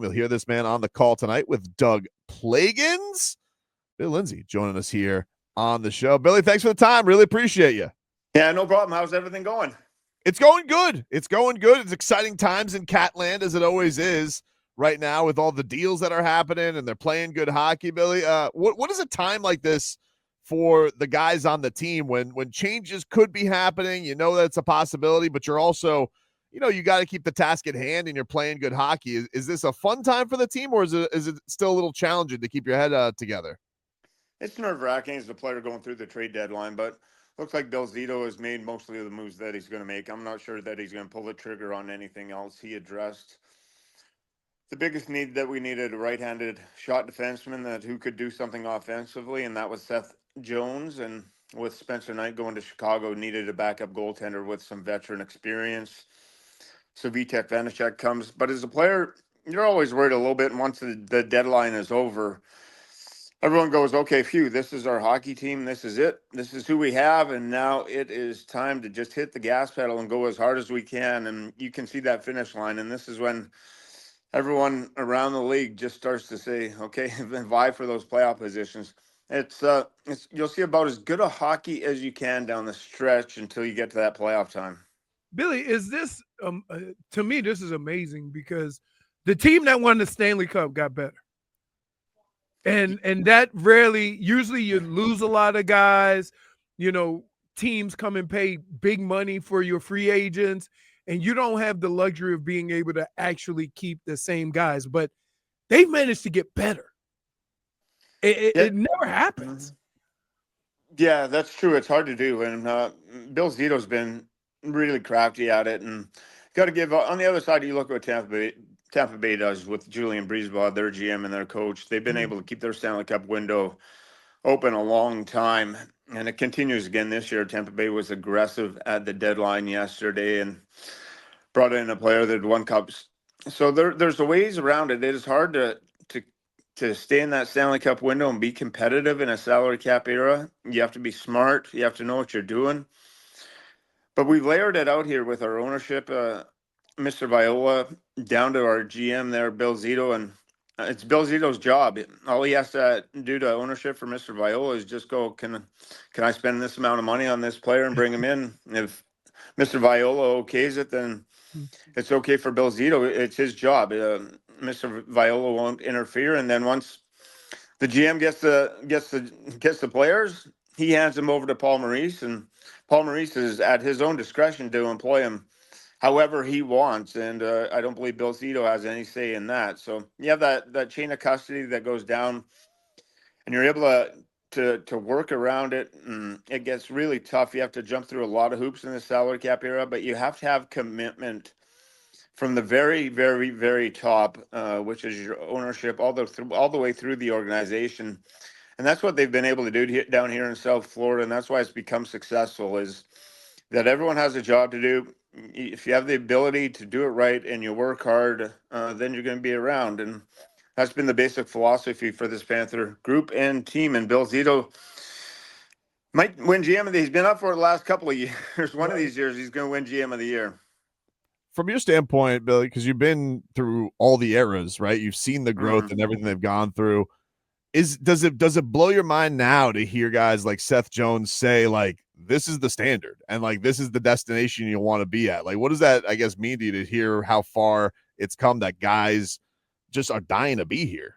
We'll hear this man on the call tonight with Doug Plagans. Bill Lindsay joining us here on the show. Billy, thanks for the time. Really appreciate you. Yeah, no problem. How's everything going? It's going good. It's going good. It's exciting times in Catland, as it always is right now, with all the deals that are happening, and they're playing good hockey, Billy. What is a time like this for the guys on the team when changes could be happening? You know that's a possibility, but you're also, you got to keep the task at hand, and you're playing good hockey. Is this a fun time for the team, or is it still a little challenging to keep your head together? It's nerve-wracking as the player going through the trade deadline, but looks like Bill Zito has made mostly of the moves that he's going to make. I'm not sure that he's going to pull the trigger on anything else. He addressed the biggest need that we needed, a right-handed shot defenseman who could do something offensively, and that was Seth Jones. And with Spencer Knight going to Chicago, needed a backup goaltender with some veteran experience. So Vitek Vanacek comes. But as a player, you're always worried a little bit. And once the deadline is over, everyone goes, okay, phew, this is our hockey team. This is it. This is who we have. And now it is time to just hit the gas pedal and go as hard as we can. And you can see that finish line. And this is when everyone around the league just starts to say, okay, vie for those playoff positions. It's you'll see about as good a hockey as you can down the stretch until you get to that playoff time. Billy, is this to me? This is amazing because the team that won the Stanley Cup got better, and that rarely. Usually, you lose a lot of guys. Teams come and pay big money for your free agents, and you don't have the luxury of being able to actually keep the same guys. But they've managed to get better. It never happens. Yeah, that's true. It's hard to do, and Bill Zito's been really crafty at it. And got to give on the other side. You look at what Tampa Bay does with Julian Breezeball, their GM and their coach. They've been able to keep their Stanley Cup window open a long time, and it continues again this year. Tampa Bay was aggressive at the deadline yesterday and brought in a player that won cups. So there's a ways around it. It is hard to stay in that Stanley Cup window and be competitive in a salary cap era. You have to be smart. You have to know what you're doing. But we've layered it out here with our ownership, Mr. Viola, down to our GM there, Bill Zito, and it's Bill Zito's job. All he has to do to ownership for Mr. Viola is just go, can I spend this amount of money on this player and bring him in? If Mr. Viola okays it, then it's okay for Bill Zito. It's his job. Mr. Viola won't interfere, and then once the GM gets the players, he hands them over to Paul Maurice, and Paul Maurice is at his own discretion to employ him however he wants, and I don't believe Bill Zito has any say in that. So you have that chain of custody that goes down, and you're able to work around it, and it gets really tough. You have to jump through a lot of hoops in the salary cap era, but you have to have commitment from the very, very, very top, which is your ownership, all the way through the organization. And that's what they've been able to do down here in South Florida, and that's why it's become successful, is that everyone has a job to do. If you have the ability to do it right and you work hard, then you're going to be around. And that's been the basic philosophy for this Panther group and team. And Bill Zito might win GM of the year. He's been up for it the last couple of years. One of these years, he's going to win GM of the year. From your standpoint, Billy, because you've been through all the eras, right? You've seen the growth and everything they've gone through. Does it blow your mind now to hear guys like Seth Jones say, like, this is the standard and like this is the destination you want to be at? Like, what does that, I guess, mean to you to hear how far it's come that guys just are dying to be here?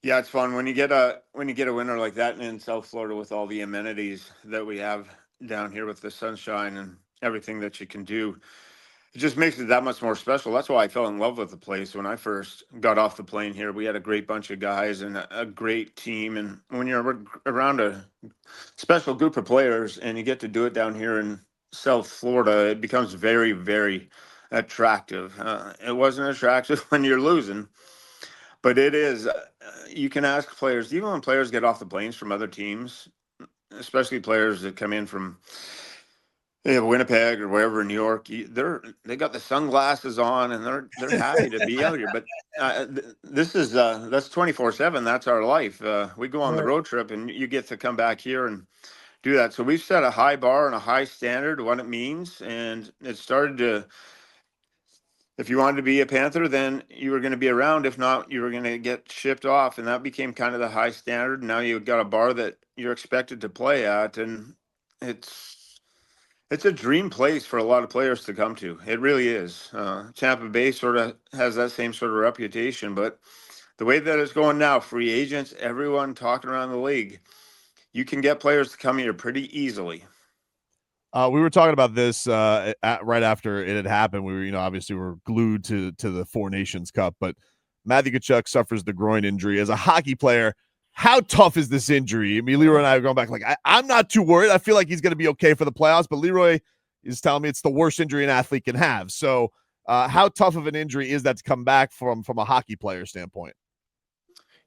Yeah, it's fun when you get a winner like that in South Florida with all the amenities that we have down here with the sunshine and everything that you can do. It just makes it that much more special. That's why I fell in love with the place when I first got off the plane here. We had a great bunch of guys and a great team. And when you're around a special group of players and you get to do it down here in South Florida, it becomes very, very attractive. It wasn't attractive when you're losing, but it is. You can ask players, even when players get off the planes from other teams, especially players that come in from Winnipeg or wherever in New York, they got the sunglasses on and they're happy to be out here. But this is that's 24/7. That's our life. We go on the road trip, and you get to come back here and do that. So we've set a high bar and a high standard of what it means, and it if you wanted to be a Panther, then you were going to be around. If not, you were going to get shipped off, and that became kind of the high standard. Now you've got a bar that you're expected to play at, and it's a dream place for a lot of players to come to. It really is. Tampa Bay sort of has that same sort of reputation, but the way that it's going now, free agents, everyone talking around the league, you can get players to come here pretty easily. We were talking about this right after it had happened. We were, obviously we're glued to the Four Nations Cup, but Matthew Tkachuk suffers the groin injury. As a hockey player, how tough is this injury? I mean, Leroy and I are going back like, I'm not too worried. I feel like he's going to be okay for the playoffs, but Leroy is telling me it's the worst injury an athlete can have. So how tough of an injury is that to come back from a hockey player standpoint?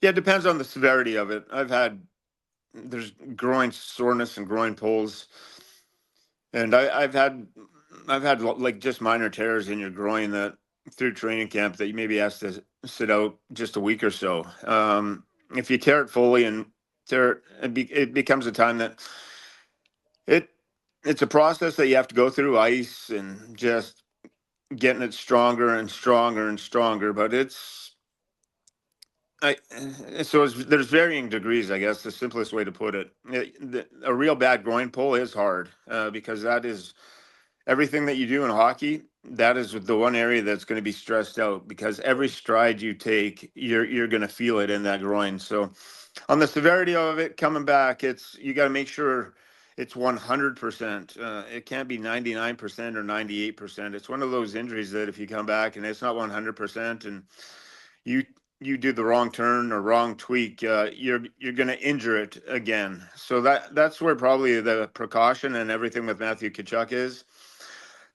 Yeah, it depends on the severity of it. There's groin soreness and groin pulls. And I've had like just minor tears in your groin that through training camp that you maybe has to sit out just a week or so. If you tear it fully and it becomes a time that it's a process that you have to go through ice and just getting it stronger and stronger and stronger. But there's varying degrees, I guess, the simplest way to put it. A real bad groin pull is hard because that is everything that you do in hockey. That is the one area that's going to be stressed out because every stride you take, you're going to feel it in that groin. So on the severity of it coming back, you got to make sure it's 100%. It can't be 99% or 98%. It's one of those injuries that if you come back and it's not 100% and you do the wrong turn or wrong tweak, you're going to injure it again. So that's where probably the precaution and everything with Matthew Tkachuk is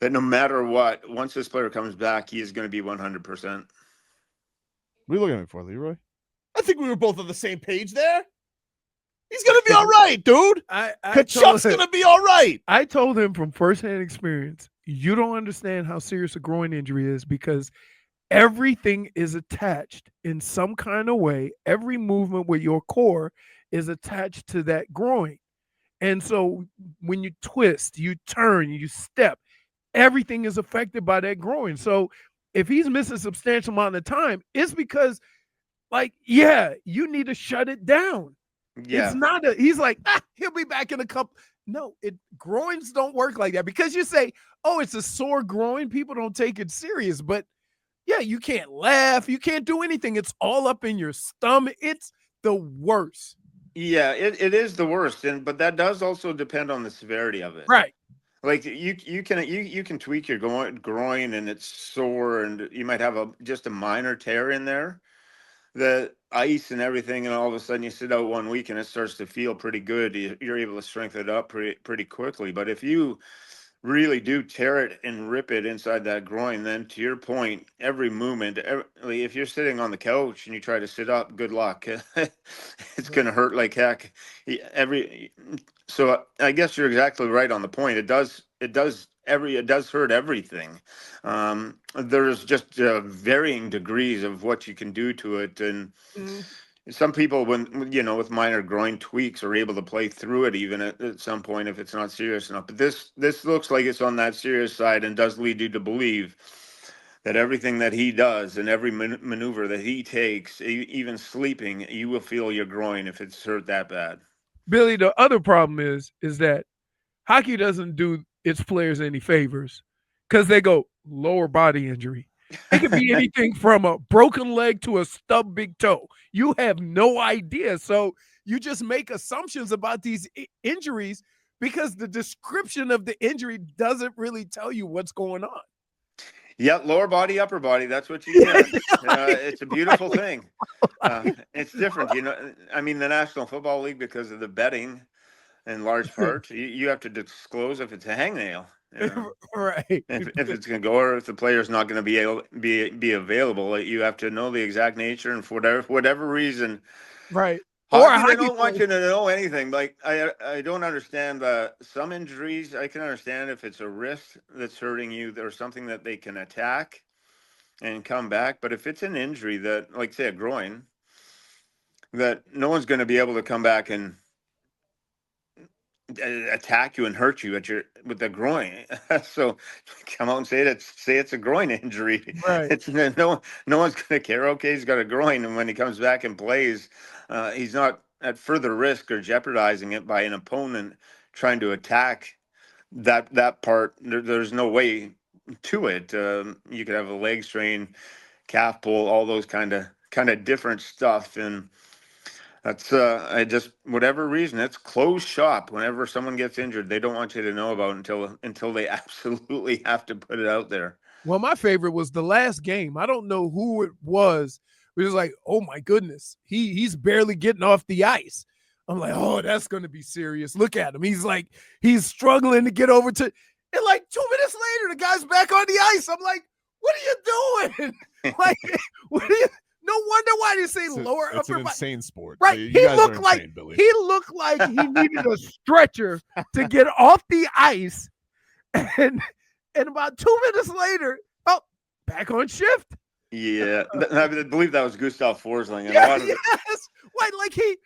that no matter what, once this player comes back, he is going to be 100%. What are you looking at me for, Leroy? I think we were both on the same page there. He's going to be all right, dude. Tkachuk's going to be all right. I told him from firsthand experience, you don't understand how serious a groin injury is because everything is attached in some kind of way. Every movement with your core is attached to that groin. And so when you twist, you turn, you step, everything is affected by that groin. So if he's missing a substantial amount of time, it's because, you need to shut it down. Yeah. It's not he's like, he'll be back in a couple. No, groins don't work like that because you say, oh, it's a sore groin. People don't take it serious, but yeah, you can't laugh. You can't do anything. It's all up in your stomach. It's the worst. Yeah, it is the worst. But that does also depend on the severity of it. Right. Like you can tweak your groin and it's sore and you might have just a minor tear in there. The ice and everything, and all of a sudden you sit out 1 week and it starts to feel pretty good. You're able to strengthen it up pretty quickly. But if you really do tear it and rip it inside that groin, then to your point, every movement, if you're sitting on the couch and you try to sit up, good luck. It's going to hurt like heck. So I guess you're exactly right on the point. It does hurt everything. There's just varying degrees of what you can do to it. And some people, with minor groin tweaks, are able to play through it even at some point if it's not serious enough. But this looks like it's on that serious side and does lead you to believe that everything that he does and every maneuver that he takes, even sleeping, you will feel your groin if it's hurt that bad. Billy, the other problem is that hockey doesn't do its players any favors because they go lower body injury. It could be anything from a broken leg to a stubbed big toe. You have no idea. So you just make assumptions about these injuries because the description of the injury doesn't really tell you what's going on. Yeah, lower body, upper body. That's what you get. It's a beautiful thing. It's different. I mean, the National Football League, because of the betting in large part, you have to disclose if it's a hangnail. Right. If it's going to go or if the player's not going to be available, you have to know the exact nature and for whatever reason. Right. Hockey, they don't want you to know anything. Like I don't understand some injuries. I can understand if it's a wrist that's hurting you or something that they can attack and come back. But if it's an injury that, like say a groin, that no one's going to be able to come back and attack you and hurt you with the groin. So come out and say it's a groin injury. Right. It's no one's gonna care. Okay, he's got a groin, and when he comes back and plays, he's not at further risk or jeopardizing it by an opponent trying to attack that part. There's no way to it. You could have a leg strain, calf pull, all those kind of different stuff, and that's I just whatever reason it's closed shop. Whenever someone gets injured, they don't want you to know about it until they absolutely have to put it out there. Well, my favorite was the last game. I don't know who it was. It was like, oh my goodness, he's barely getting off the ice. I'm like, oh, that's going to be serious. Look at him. He's struggling to get over to. And like 2 minutes later, the guy's back on the ice. I'm like, what are you doing? Like, what are you? No wonder why they say lower it's upper an body. insane sport. Right. You He guys looked are like insane, Billy. he looked like he needed a stretcher to get off the ice. And about 2 minutes later, oh, back on shift. Yeah, I believe that was Gustav Forsling. And Yeah, yes. Wait, like he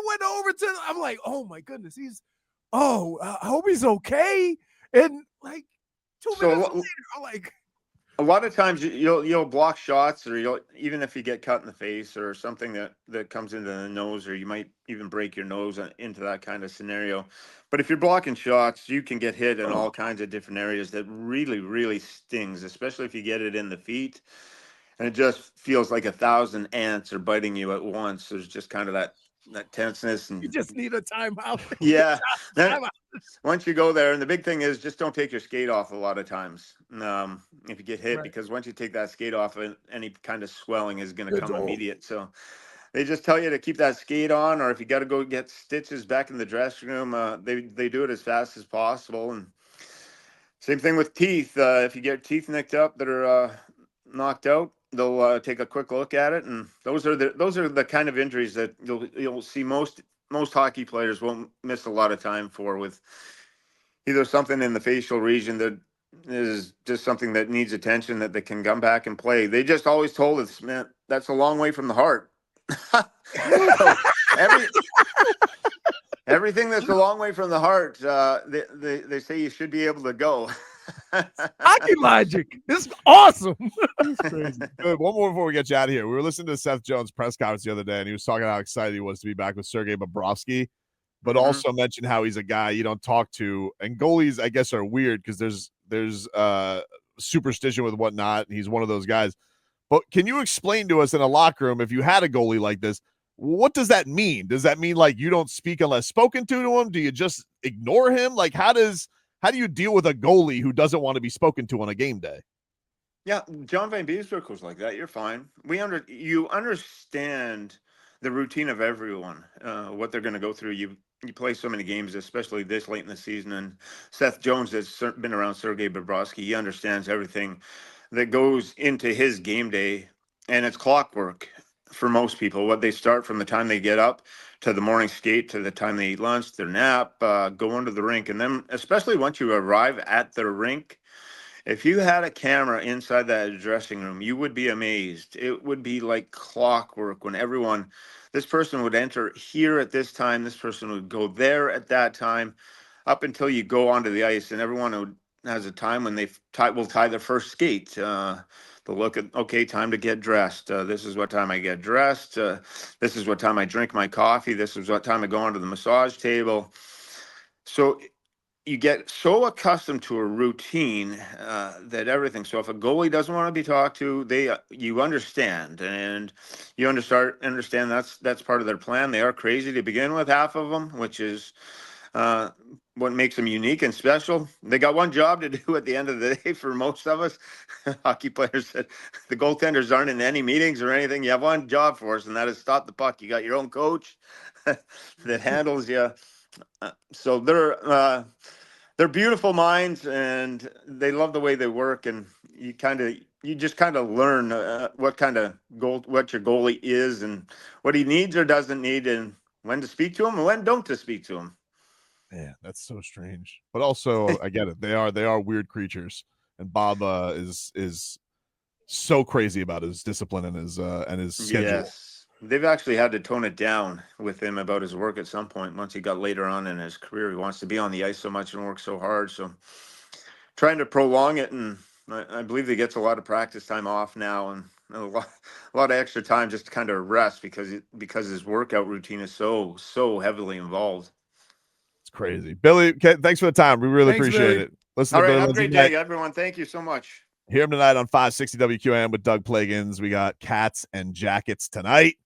went over to. I'm like, oh my goodness, I hope he's okay. And like 2 minutes later, I'm like. A lot of times you'll block shots, or even if you get cut in the face or something that comes into the nose, or you might even break your nose into that kind of scenario. But if you're blocking shots, you can get hit in all kinds of different areas that really, really stings, especially if you get it in the feet. And it just feels like 1,000 ants are biting you at once. There's just kind of that tenseness, and You just need a timeout. yeah. Once you go there, and the big thing is just don't take your skate off a lot of times if you get hit, because once you take that skate off, any kind of swelling is going to come immediate. So they just tell you to keep that skate on, or if you got to go get stitches back in the dressing room, they do it as fast as possible. And same thing with teeth. If you get teeth nicked up that are knocked out, they'll take a quick look at it, and those are the kind of injuries that you'll see most hockey players won't miss a lot of time for, with either something in the facial region that is just something that needs attention that they can come back and play. They just always told us, man, that's a long way from the heart. So everything that's a long way from the heart, they say you should be able to go. Hockey logic. This is awesome. It's crazy. Good. One more before we get you out of here. We were listening to Seth Jones' press conference the other day, and he was talking about how excited he was to be back with Sergei Bobrovsky, but also mentioned how he's a guy you don't talk to. And goalies, I guess, are weird because there's superstition with whatnot. And he's one of those guys. But can you explain to us in a locker room, if you had a goalie like this, what does that mean? Does that mean like you don't speak unless spoken to him? Do you just ignore him? Like how do you deal with a goalie who doesn't want to be spoken to on a game day? Yeah, John Van Beesbrook was like that. You're fine. You understand the routine of everyone, what they're going to go through. You play so many games, especially this late in the season. And Seth Jones has been around Sergei Bobrovsky. He understands everything that goes into his game day, and it's clockwork for most people. What they start from the time they get up to the morning skate, to the time they eat lunch, their nap, go into the rink. And then especially once you arrive at the rink, if you had a camera inside that dressing room, you would be amazed. It would be like clockwork when this person would enter here at this time, this person would go there at that time, up until you go onto the ice, and everyone has a time when they will tie their first skate. They'll look at, okay, time to get dressed. This is what time I get dressed. This is what time I drink my coffee. This is what time I go onto the massage table. So you get so accustomed to a routine that everything. So if a goalie doesn't want to be talked to, you understand, and you understand that's part of their plan. They are crazy to begin with, half of them, which is what makes them unique and special. They got one job to do at the end of the day. For most of us hockey players, said the goaltenders aren't in any meetings or anything. You have one job for us, and that is stop the puck. You got your own coach that handles you. So they're beautiful minds, and they love the way they work. And you just learn what your goalie is, and what he needs or doesn't need, and when to speak to him and when don't to speak to him. Yeah, that's so strange. But also, I get it. They are weird creatures, and Bob is so crazy about his discipline and his schedule. Yes. They've actually had to tone it down with him about his work at some point. Once he got later on in his career, he wants to be on the ice so much and work so hard. So trying to prolong it, and I believe he gets a lot of practice time off now and a lot of extra time just to kind of rest because his workout routine is so heavily involved. It's crazy. Billy, thanks for the time. We really Thanks, appreciate Billy. it. Listen All to right, Billy have a Lindsay great tonight. day, everyone. Thank you so much. Hear him tonight on 560 WQAM with Doug Plagans. We got Cats and Jackets tonight.